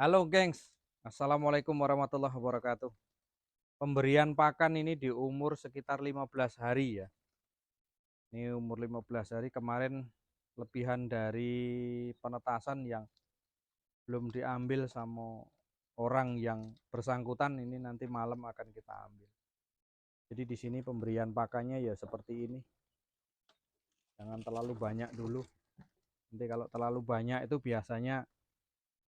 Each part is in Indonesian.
Halo gengs, Assalamualaikum warahmatullahi wabarakatuh. Pemberian pakan ini di umur sekitar 15 hari ya. Ini umur 15 hari kemarin lebihan dari penetasan yang belum diambil sama orang yang bersangkutan ini nanti malam akan kita ambil. Jadi di sini pemberian pakannya ya seperti ini. Jangan terlalu banyak dulu. Nanti kalau terlalu banyak itu biasanya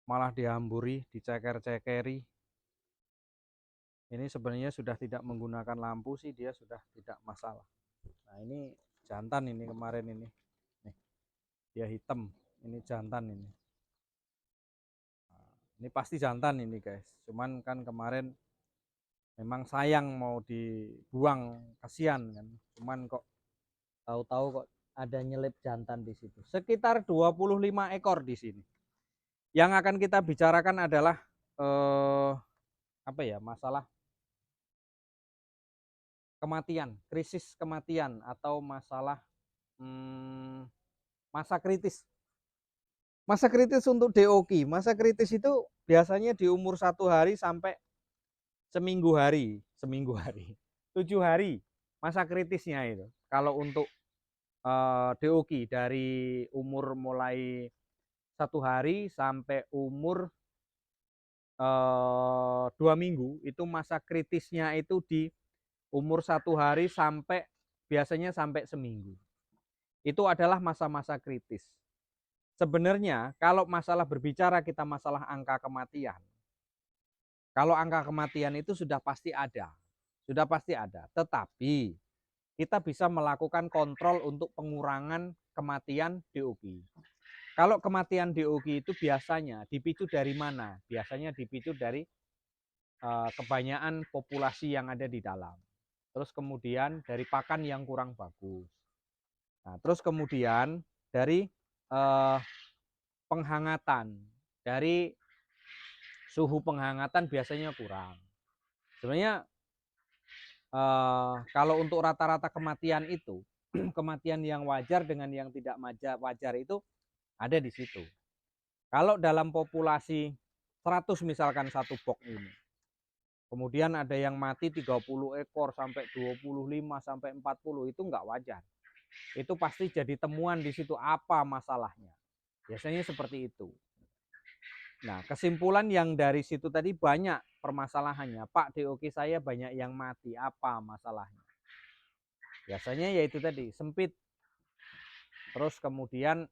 malah dihamburi, diceker-cekeri. Ini sebenarnya sudah tidak menggunakan lampu sih, dia sudah tidak masalah. Nah ini jantan ini kemarin ini. Nih, dia hitam. Ini jantan ini. Nah, ini pasti jantan ini guys. Cuman kan kemarin memang sayang mau dibuang, kasihan kan. Cuman kok tahu-tahu kok ada nyelip jantan di situ. Sekitar 25 ekor di sini. Yang akan kita bicarakan adalah apa ya? Masalah kematian, krisis kematian atau masalah masa kritis. Masa kritis untuk DOQ, masa kritis itu biasanya di umur 1 hari sampai seminggu hari, 7 hari masa kritisnya itu. Kalau untuk DOQ dari umur mulai 1 hari sampai umur 2 minggu itu masa kritisnya itu di umur 1 hari sampai biasanya sampai seminggu. Itu adalah masa-masa kritis. Sebenarnya kalau masalah berbicara kita masalah angka kematian, kalau angka kematian itu sudah pasti ada, tetapi kita bisa melakukan kontrol untuk pengurangan kematian DOQ. Kalau kematian DOQ itu biasanya dipicu dari mana? Biasanya dipicu dari kebanyakan populasi yang ada di dalam. Terus kemudian dari pakan yang kurang bagus. Nah, terus kemudian dari penghangatan, dari suhu penghangatan biasanya kurang. Sebenarnya kalau untuk rata-rata kematian itu, kematian yang wajar dengan yang tidak wajar itu ada di situ. Kalau dalam populasi 100 misalkan satu box ini, kemudian ada yang mati 30 ekor sampai 25 sampai 40, itu enggak wajar. Itu pasti jadi temuan di situ apa masalahnya. Biasanya seperti itu. Nah, kesimpulan yang dari situ tadi banyak permasalahannya. Pak, DOQ saya banyak yang mati, apa masalahnya? Biasanya yaitu tadi, sempit. Terus kemudian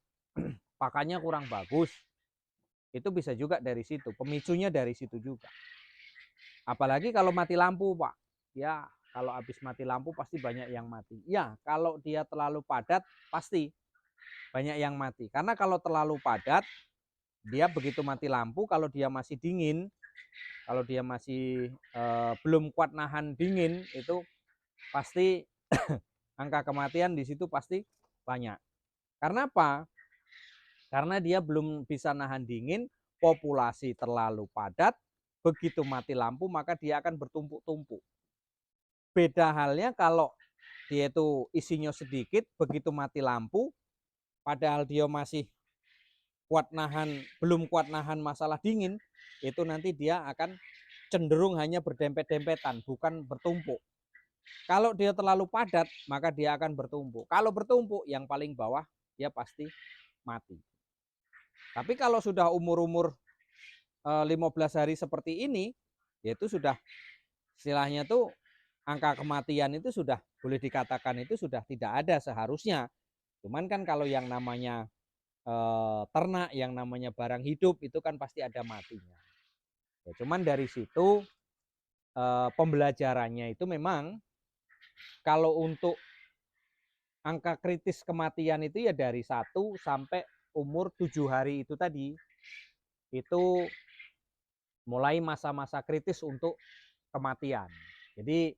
pakannya kurang bagus. Itu bisa juga dari situ, pemicunya dari situ juga. Apalagi kalau mati lampu, Pak. Ya, kalau habis mati lampu pasti banyak yang mati. Ya, kalau dia terlalu padat pasti banyak yang mati. Karena kalau terlalu padat, dia begitu mati lampu, kalau dia masih dingin, kalau dia masih belum kuat nahan dingin, itu pasti angka kematian di situ pasti banyak. Karena apa? Karena dia belum bisa nahan dingin, populasi terlalu padat, begitu mati lampu maka dia akan bertumpuk-tumpuk. Beda halnya kalau dia itu isinya sedikit, begitu mati lampu, padahal dia masih kuat nahan, belum kuat nahan masalah dingin, itu nanti dia akan cenderung hanya berdempet-dempetan, bukan bertumpuk. Kalau dia terlalu padat, maka dia akan bertumpuk. Kalau bertumpuk, yang paling bawah dia pasti mati. Tapi kalau sudah umur-umur 15 hari seperti ini, yaitu sudah istilahnya tuh angka kematian itu sudah boleh dikatakan itu sudah tidak ada seharusnya. Cuman kan kalau yang namanya ternak, yang namanya barang hidup itu kan pasti ada matinya. Ya, cuman dari situ pembelajarannya itu memang kalau untuk angka kritis kematian itu ya dari 1 sampai umur 7 hari itu tadi. Itu mulai masa-masa kritis untuk kematian. Jadi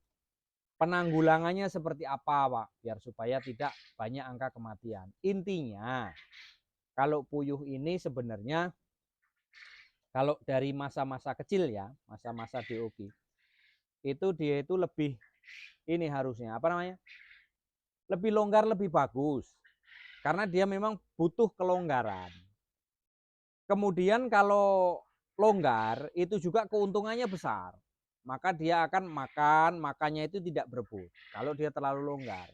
penanggulangannya seperti apa, Pak? Biar supaya tidak banyak angka kematian. Intinya, kalau puyuh ini sebenarnya kalau dari masa-masa kecil ya, masa-masa DOQ, itu dia itu lebih ini harusnya, apa namanya? Lebih longgar, lebih bagus. Karena dia memang butuh kelonggaran. Kemudian kalau longgar itu juga keuntungannya besar. Maka dia akan makannya itu tidak berebut kalau dia terlalu longgar.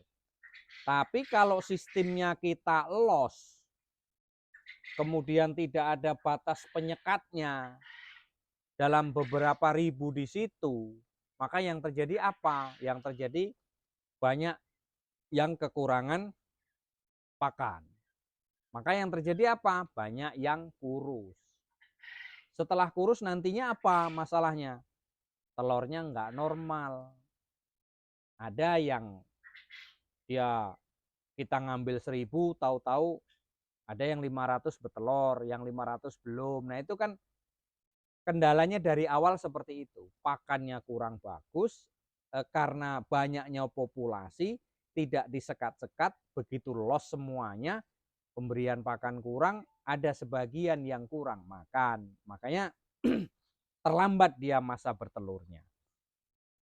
Tapi kalau sistemnya kita los, kemudian tidak ada batas penyekatnya dalam beberapa ribu di situ, maka yang terjadi apa? Yang terjadi banyak yang kekurangan pakan. Maka yang terjadi apa? Banyak yang kurus. Setelah kurus nantinya apa masalahnya? Telurnya nggak normal. Ada yang dia kita ngambil 1000, tahu-tahu ada yang 500 betelor, yang 500 belum. Nah itu kan kendalanya dari awal seperti itu. Pakannya kurang bagus, karena banyaknya populasi, tidak disekat-sekat, begitu los semuanya, pemberian pakan kurang, ada sebagian yang kurang makan. Makanya terlambat dia masa bertelurnya.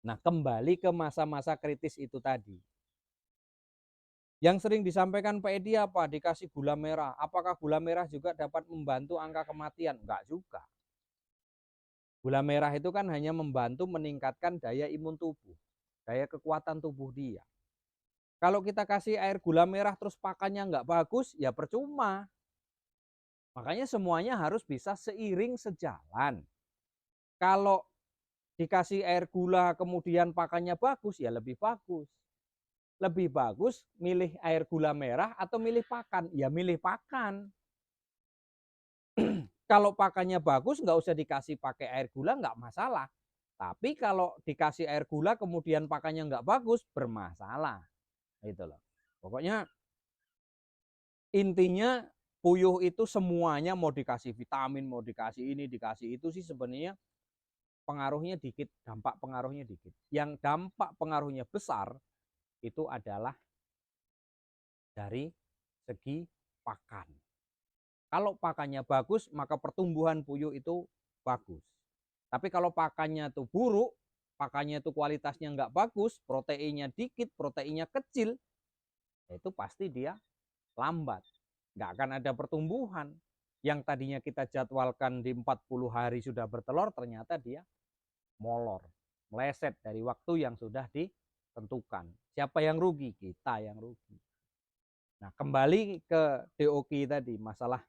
Nah, kembali ke masa-masa kritis itu tadi. Yang sering disampaikan Pak Edi apa? Dikasih gula merah. Apakah gula merah juga dapat membantu angka kematian? Enggak juga. Gula merah itu kan hanya membantu meningkatkan daya imun tubuh, daya kekuatan tubuh dia. Kalau kita kasih air gula merah terus pakannya enggak bagus, ya percuma. Makanya semuanya harus bisa seiring sejalan. Kalau dikasih air gula kemudian pakannya bagus, ya lebih bagus. Lebih bagus milih air gula merah atau milih pakan? Ya milih pakan. Kalau pakannya bagus nggak usah dikasih pakai air gula nggak masalah. Tapi kalau dikasih air gula kemudian pakannya nggak bagus bermasalah. Gitu loh. Pokoknya intinya puyuh itu semuanya mau dikasih vitamin, mau dikasih ini, dikasih itu sih sebenarnya pengaruhnya dikit, dampak pengaruhnya dikit. Yang dampak pengaruhnya besar itu adalah dari segi pakan. Kalau pakannya bagus, maka pertumbuhan puyuh itu bagus. Tapi kalau pakannya itu buruk, pakannya itu kualitasnya nggak bagus, proteinnya dikit, proteinnya kecil, itu pasti dia lambat. Nggak akan ada pertumbuhan. Yang tadinya kita jadwalkan di 40 hari sudah bertelur, ternyata dia molor, meleset dari waktu yang sudah ditentukan. Siapa yang rugi? Kita yang rugi. Nah, kembali ke DOK tadi, masalah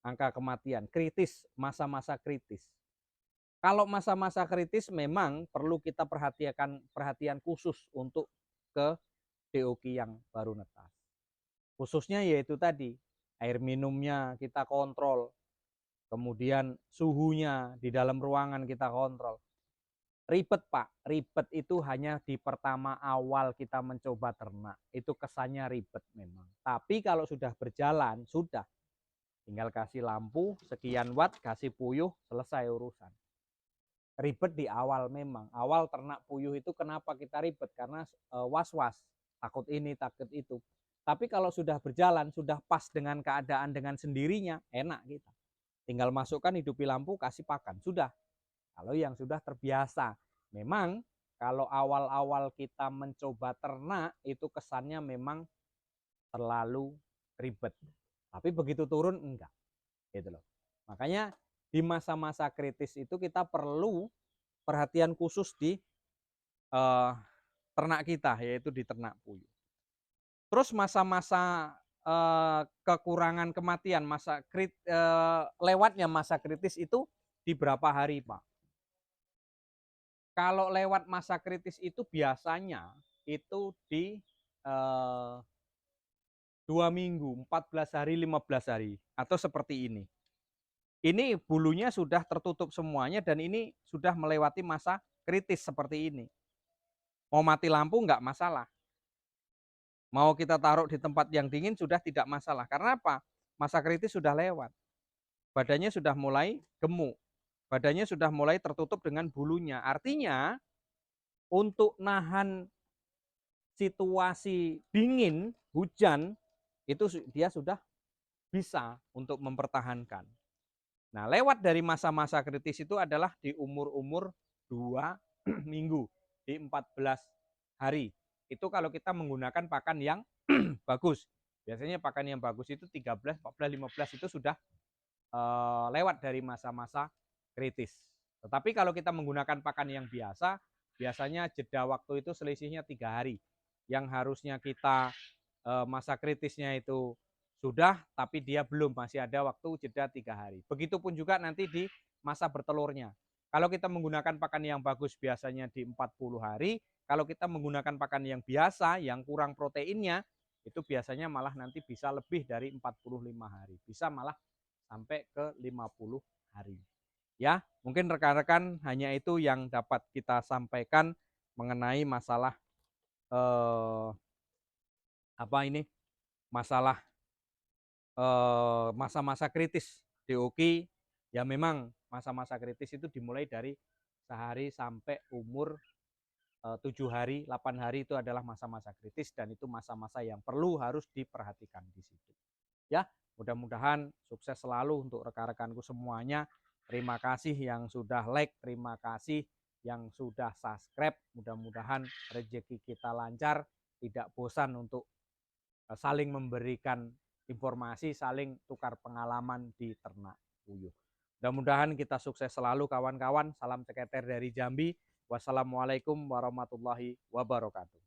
angka kematian kritis, masa-masa kritis. Kalau masa-masa kritis memang perlu kita perhatian khusus untuk ke DOK yang baru netas. Khususnya yaitu tadi, air minumnya kita kontrol, kemudian suhunya di dalam ruangan kita kontrol. Ribet Pak, ribet itu hanya di pertama awal kita mencoba ternak, itu kesannya ribet memang. Tapi kalau sudah berjalan, sudah. Tinggal kasih lampu, sekian watt, kasih puyuh, selesai urusan. Ribet di awal memang. Awal ternak puyuh itu kenapa kita ribet? Karena was-was, takut ini, takut itu. Tapi kalau sudah berjalan, sudah pas dengan keadaan dengan sendirinya, enak kita. Tinggal masukkan, hidupi lampu, kasih pakan, sudah. Kalau yang sudah terbiasa, memang kalau awal-awal kita mencoba ternak, itu kesannya memang terlalu ribet. Tapi begitu turun enggak, gitu loh. Makanya di masa-masa kritis itu kita perlu perhatian khusus di ternak kita, yaitu di ternak puyuh. Terus masa-masa kekurangan kematian, lewatnya masa kritis itu di berapa hari, Pak? Kalau lewat masa kritis itu biasanya itu di 2 minggu, 14 hari, 15 hari, atau seperti ini. Ini bulunya sudah tertutup semuanya dan ini sudah melewati masa kritis seperti ini. Mau mati lampu nggak masalah. Mau kita taruh di tempat yang dingin sudah tidak masalah. Karena apa? Masa kritis sudah lewat. Badannya sudah mulai gemuk. Badannya sudah mulai tertutup dengan bulunya. Artinya untuk nahan situasi dingin, hujan, itu dia sudah bisa untuk mempertahankan. Nah, lewat dari masa-masa kritis itu adalah di umur-umur 2 minggu, di 14 hari. Itu kalau kita menggunakan pakan yang bagus. Biasanya pakan yang bagus itu 13, 14, 15 itu sudah lewat dari masa-masa kritis. Tetapi kalau kita menggunakan pakan yang biasa, biasanya jeda waktu itu selisihnya 3 hari. Yang harusnya kita masa kritisnya itu sudah, tapi dia belum, masih ada waktu jeda 3 hari. Begitupun juga nanti di masa bertelurnya. Kalau kita menggunakan pakan yang bagus biasanya di 40 hari, kalau kita menggunakan pakan yang biasa, yang kurang proteinnya, itu biasanya malah nanti bisa lebih dari 45 hari. Bisa malah sampai ke 50 hari. Ya, mungkin rekan-rekan hanya itu yang dapat kita sampaikan mengenai masalah apa ini? Masalah masa-masa kritis di UKI. Ya memang masa-masa kritis itu dimulai dari sehari sampai umur 7 hari, 8 hari itu adalah masa-masa kritis dan itu masa-masa yang perlu harus diperhatikan di situ. Ya, mudah-mudahan sukses selalu untuk rekan-rekanku semuanya. Terima kasih yang sudah like, terima kasih yang sudah subscribe. Mudah-mudahan rezeki kita lancar, tidak bosan untuk saling memberikan informasi, saling tukar pengalaman di ternak puyuh. Mudah-mudahan kita sukses selalu kawan-kawan. Salam ceketer dari Jambi. Wassalamualaikum warahmatullahi wabarakatuh.